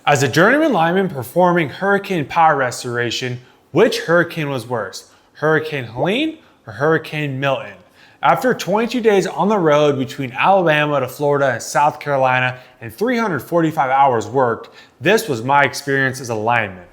As a journeyman lineman performing hurricane power restoration, which hurricane was worse? Hurricane Helene or Hurricane Milton? After 22 days on the road between Alabama to Florida and South Carolina and 345 hours worked, this was my experience as a lineman.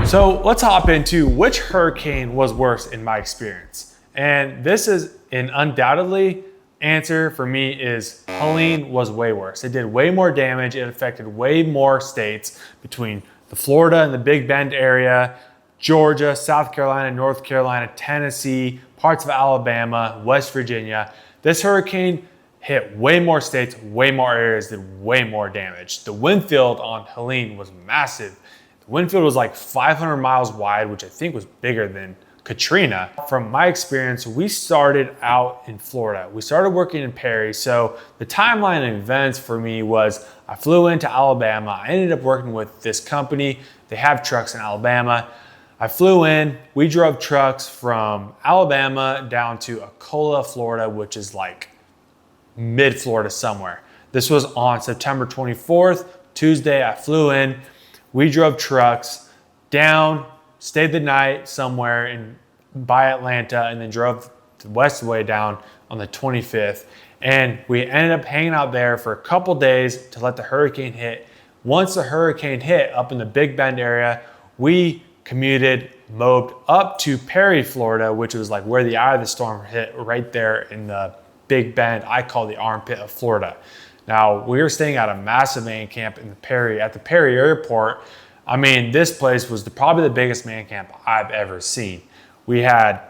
So let's hop into which hurricane was worse in my experience. And this is an undoubtedly answer for me is Helene was way worse. It did way more damage. It affected way more states between the Florida and the Big Bend area, Georgia, South Carolina, North Carolina, Tennessee, parts of Alabama, West Virginia. This hurricane hit way more states, way more areas, did way more damage. The wind field on Helene was massive. The wind field was like 500 miles wide, which I think was bigger than Katrina. From my experience, we started out in Florida. We started working in Perry. So the timeline of events for me was I flew into Alabama. I ended up working with this company. They have trucks in Alabama. I flew in, we drove trucks from Alabama down to Acola, Florida, which is like mid-Florida somewhere. This was on September 24th, Tuesday. I flew in, we drove trucks down, stayed the night somewhere by Atlanta, and then drove the west way down on the 25th. And we ended up hanging out there for a couple days to let the hurricane hit. Once the hurricane hit up in the Big Bend area, we commuted, mowed up to Perry, Florida, which was like where the eye of the storm hit, right there in the Big Bend. I call the armpit of Florida. Now, we were staying at a massive man camp at the Perry airport. I mean, this place was probably the biggest man camp I've ever seen. We had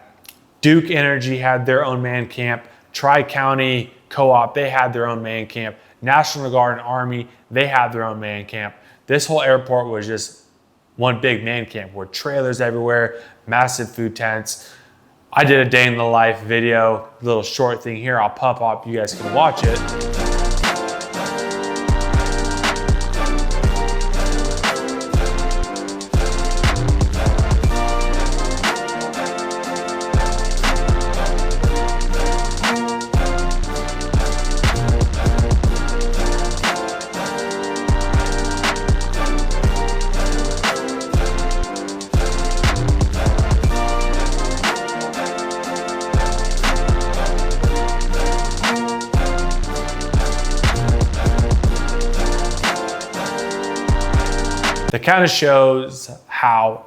Duke Energy had their own man camp, Tri-County Co-op, they had their own man camp, National Guard and Army, they had their own man camp. This whole airport was just one big man camp with trailers everywhere, massive food tents. I did a day in the life video, little short thing here. I'll pop up, you guys can watch it. That kind of shows how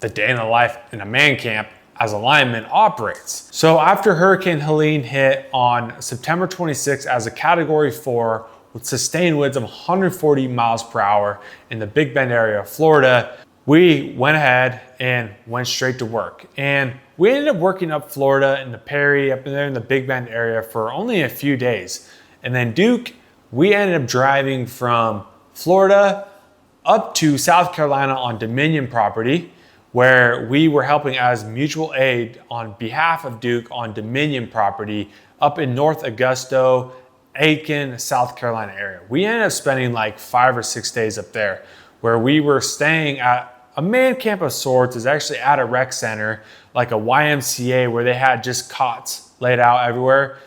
the day in the life in a man camp as a lineman operates. So after Hurricane Helene hit on September 26th as a Category 4 with sustained winds of 140 miles per hour in the Big Bend area of Florida, we went ahead and went straight to work. And we ended up working up Florida in the Perry, up in there in the Big Bend area for only a few days. And then Duke, we ended up driving from Florida up to South Carolina on Dominion property, where we were helping as mutual aid on behalf of Duke on Dominion property up in North Augusta, Aiken, South Carolina area. We ended up spending like 5 or 6 days up there, where we were staying at a man camp of sorts. Is actually at a rec center, like a YMCA, where they had just cots laid out everywhere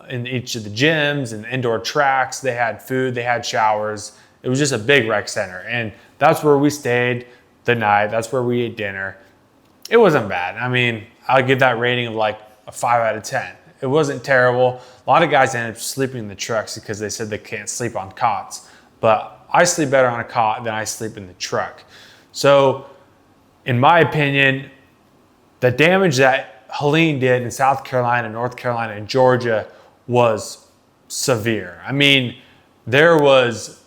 in each of the gyms and indoor tracks. They had food, they had showers. It was just a big rec center, and that's where we stayed the night. That's where we ate dinner. It wasn't bad. I mean, I'll give that rating of like a 5 out of 10. It wasn't terrible. A lot of guys ended up sleeping in the trucks because they said they can't sleep on cots, but I sleep better on a cot than I sleep in the truck. So in my opinion, the damage that Helene did in South Carolina, North Carolina, and Georgia was severe. I mean, there was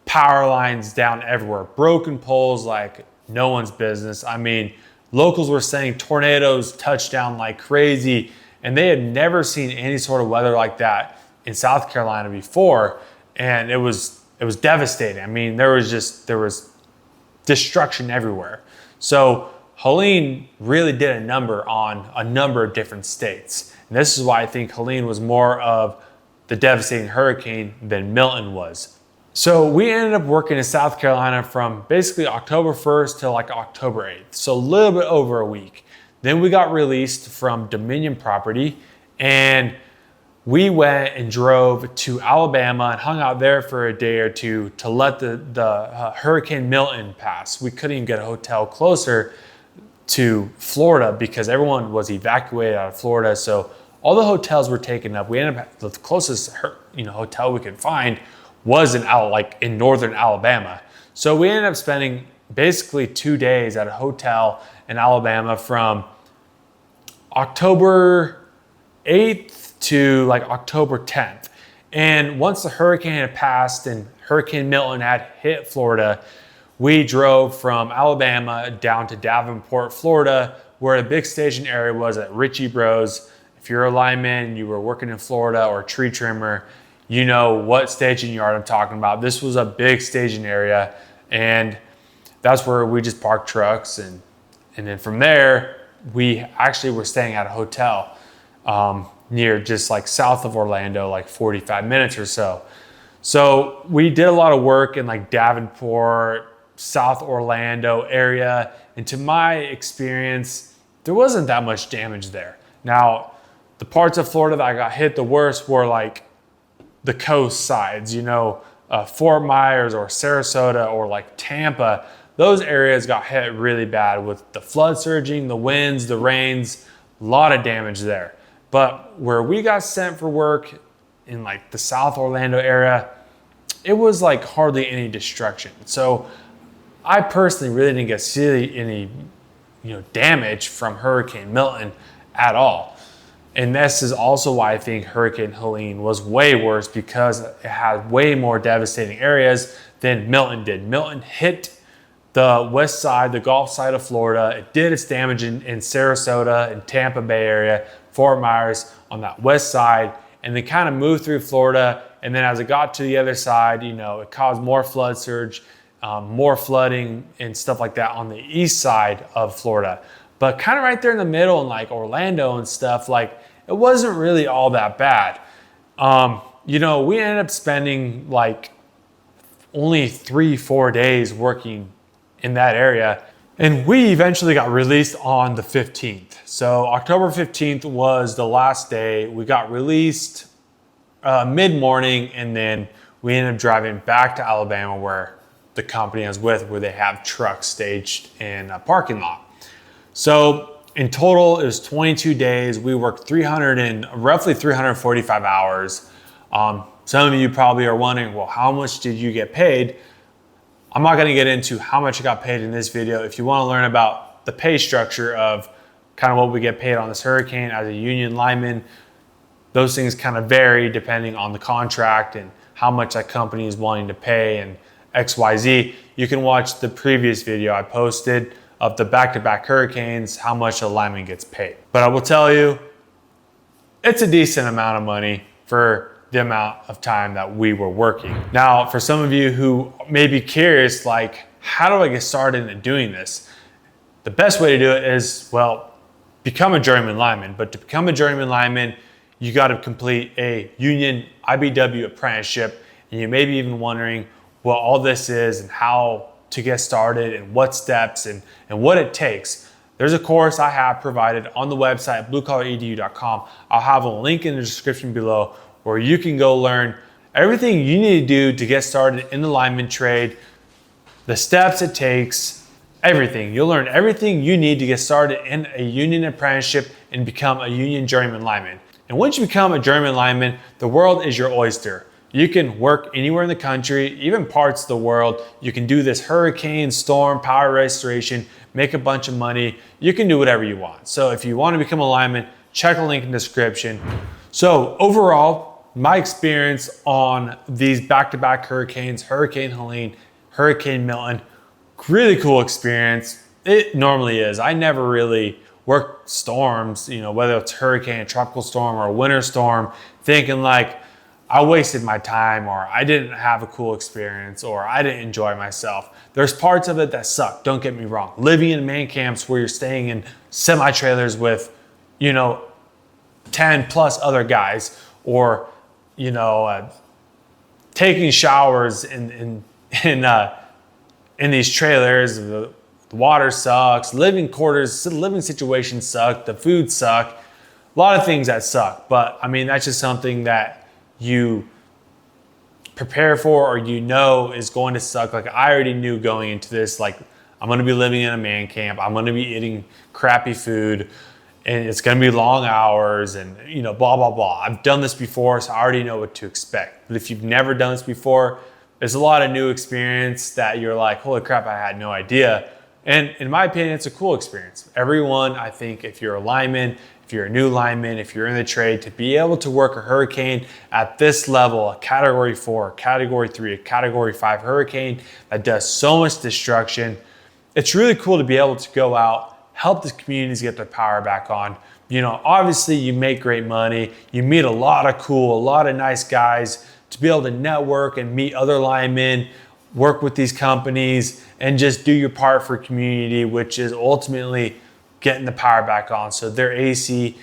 power lines down everywhere, broken poles like no one's business. I mean, locals were saying tornadoes touched down like crazy, and they had never seen any sort of weather like that in South Carolina before, and it was devastating. I mean, there was destruction everywhere. So Helene really did a number on a number of different states, and this is why I think Helene was more of the devastating hurricane than Milton was. So we ended up working in South Carolina from basically October 1st to like October 8th. So a little bit over a week. Then we got released from Dominion property, and we went and drove to Alabama and hung out there for a day or two to let the Hurricane Milton pass. We couldn't even get a hotel closer to Florida because everyone was evacuated out of Florida. So all the hotels were taken up. We ended up, the closest hotel we could find was in northern Alabama. So we ended up spending basically 2 days at a hotel in Alabama from October 8th to like October 10th. And once the hurricane had passed and Hurricane Milton had hit Florida, we drove from Alabama down to Davenport, Florida, where the big staging area was at Ritchie Bros. If you're a lineman, you were working in Florida, or a tree trimmer, you know what staging yard I'm talking about. This was a big staging area, and that's where we just parked trucks. And then from there, we actually were staying at a hotel near just like south of Orlando, like 45 minutes or so. So we did a lot of work in like Davenport, South Orlando area. And to my experience, there wasn't that much damage there. Now, the parts of Florida that got hit the worst were like the coast sides, Fort Myers or Sarasota or like Tampa. Those areas got hit really bad with the flood surging, the winds, the rains, a lot of damage there. But where we got sent for work in like the South Orlando area, it was like hardly any destruction. So I personally really didn't get see any, damage from Hurricane Milton at all. And this is also why I think Hurricane Helene was way worse, because it had way more devastating areas than Milton did. Milton hit the west side, the Gulf side of Florida. It did its damage in Sarasota and Tampa Bay area, Fort Myers on that west side, and then kind of moved through Florida. And then as it got to the other side, it caused more flood surge, more flooding and stuff like that on the east side of Florida. But kind of right there in the middle in like Orlando and stuff, like it wasn't really all that bad. We ended up spending like only 3-4 days working in that area. And we eventually got released on the 15th. So October 15th was the last day. We got released mid-morning, and then we ended up driving back to Alabama, where the company I was with, where they have trucks staged in a parking lot. So in total, it was 22 days. We worked roughly 345 hours. Some of you probably are wondering, well, how much did you get paid? I'm not gonna get into how much I got paid in this video. If you wanna learn about the pay structure of kind of what we get paid on this hurricane as a union lineman, those things kind of vary depending on the contract and how much that company is wanting to pay and XYZ. You can watch the previous video I posted of the back-to-back hurricanes, how much a lineman gets paid. But I will tell you, it's a decent amount of money for the amount of time that we were working. Now, for some of you who may be curious, like, how do I get started in doing this? The best way to do it is, well, become a journeyman lineman. But to become a journeyman lineman, you got to complete a union IBW apprenticeship. And you may be even wondering what all this is and how to get started and what steps and what it takes. There's a course I have provided on the website, bluecollaredu.com. I'll have a link in the description below where you can go learn everything you need to do to get started in the lineman trade, the steps it takes, everything. You'll learn everything you need to get started in a union apprenticeship and become a union journeyman lineman. And once you become a journeyman lineman, the world is your oyster. You can work anywhere in the country, even parts of the world. You can do this hurricane, storm, power restoration, make a bunch of money. You can do whatever you want. So if you want to become a lineman, check the link in the description. So overall, my experience on these back-to-back hurricanes, Hurricane Helene, Hurricane Milton, really cool experience. It normally is. I never really worked storms, whether it's hurricane, a tropical storm, or a winter storm, thinking like, I wasted my time, or I didn't have a cool experience, or I didn't enjoy myself. There's parts of it that suck, don't get me wrong. Living in man camps where you're staying in semi-trailers with, 10 plus other guys, or, taking showers in these trailers. The water sucks, living quarters, living situations suck, the food suck. a lot of things that suck, but I mean, that's just something that you prepare for, or you know is going to suck. Like I already knew going into this, like I'm going to be living in a man camp. I'm going to be eating crappy food, and it's going to be long hours, and you know, blah, blah, blah. I've done this before, so I already know what to expect. But if you've never done this before, there's a lot of new experience that you're like, holy crap, I had no idea. And in my opinion, it's a cool experience. Everyone, I think if you're a lineman, if you're a new lineman, if you're in the trade, to be able to work a hurricane at this level, a category 4, a category 3, a category 5 hurricane that does so much destruction, it's really cool to be able to go out, help the communities get their power back on. You know, obviously you make great money, you meet a lot of nice guys, to be able to network and meet other linemen, work with these companies, and just do your part for community, which is ultimately getting the power back on. So their AC,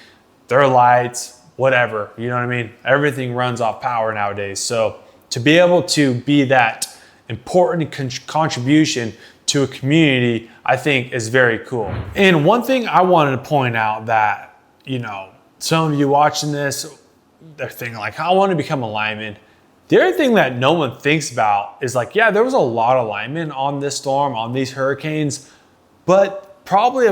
their lights, whatever, you know what I mean? Everything runs off power nowadays. So to be able to be that important contribution to a community, I think is very cool. And one thing I wanted to point out that, you know, some of you watching this, they're thinking like, I want to become a lineman. The other thing that no one thinks about is like, yeah, there was a lot of linemen on this storm, on these hurricanes, but probably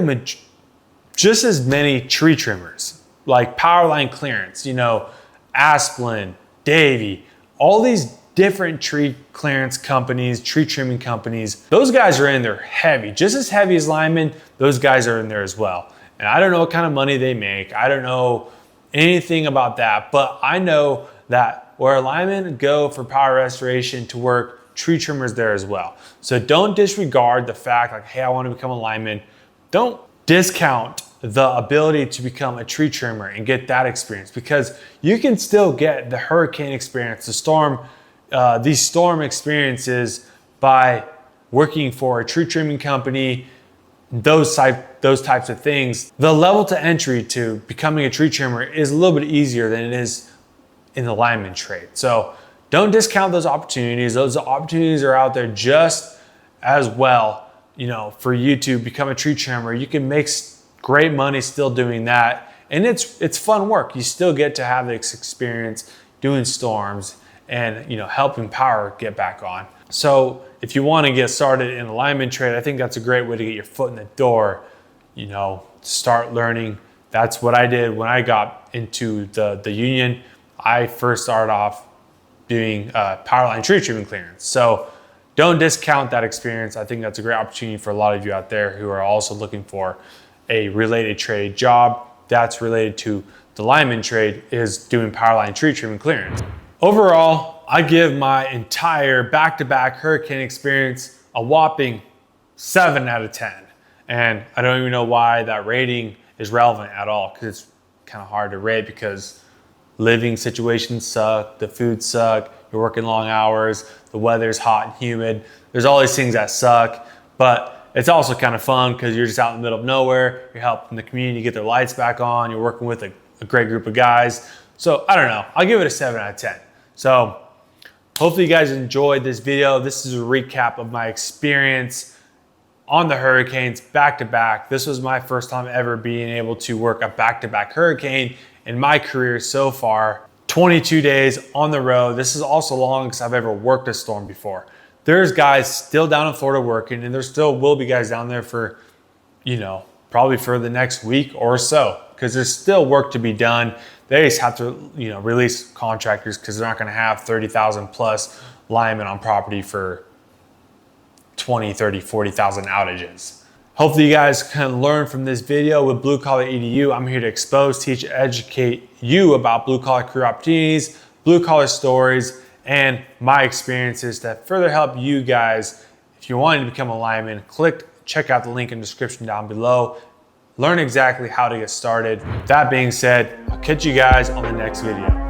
just as many tree trimmers, like power line clearance, you know, Asplin, Davey, all these different tree clearance companies, tree trimming companies. Those guys are in there heavy, just as heavy as linemen. Those guys are in there as well. And I don't know what kind of money they make. I don't know anything about that, but I know that where linemen go for power restoration to work, tree trimmers there as well. So don't disregard the fact like, hey, I want to become a lineman. Don't discount the ability to become a tree trimmer and get that experience, because you can still get the hurricane experience, the storm, these storm experiences by working for a tree trimming company, those types of things. The level to entry to becoming a tree trimmer is a little bit easier than it is in the lineman trade. So don't discount those opportunities. Those opportunities are out there just as well, you know, for you to become a tree trimmer. You can make great money still doing that. And it's fun work. You still get to have this experience doing storms and, you know, helping power get back on. So if you want to get started in the lineman trade, I think that's a great way to get your foot in the door, you know, start learning. That's what I did when I got into the union. I first started off doing power line tree trimming clearance. So don't discount that experience. I think that's a great opportunity for a lot of you out there who are also looking for a related trade job that's related to the lineman trade, is doing power line tree trimming clearance. Overall, I give my entire back-to-back hurricane experience a whopping 7 out of 10. And I don't even know why that rating is relevant at all, because it's kind of hard to rate, because living situations suck, the food suck, you're working long hours, the weather's hot and humid. There's all these things that suck, but it's also kind of fun because you're just out in the middle of nowhere. You're helping the community get their lights back on. You're working with a great group of guys. So I don't know, I'll give it a 7 out of 10. So hopefully you guys enjoyed this video. This is a recap of my experience on the hurricanes back to back. This was my first time ever being able to work a back-to-back hurricane in my career so far. 22 days on the road. This is also the longest I've ever worked a storm before. There's guys still down in Florida working, and there still will be guys down there for, you know, probably for the next week or so, because there's still work to be done. They just have to, you know, release contractors, because they're not going to have 30,000 plus linemen on property for 20, 30, 40,000 outages. Hopefully you guys can learn from this video. With Blue Collar EDU, I'm here to expose, teach, educate you about blue collar career opportunities, blue collar stories, and my experiences that further help you guys. If you're wanting to become a lineman, check out the link in the description down below. Learn exactly how to get started. That being said, I'll catch you guys on the next video.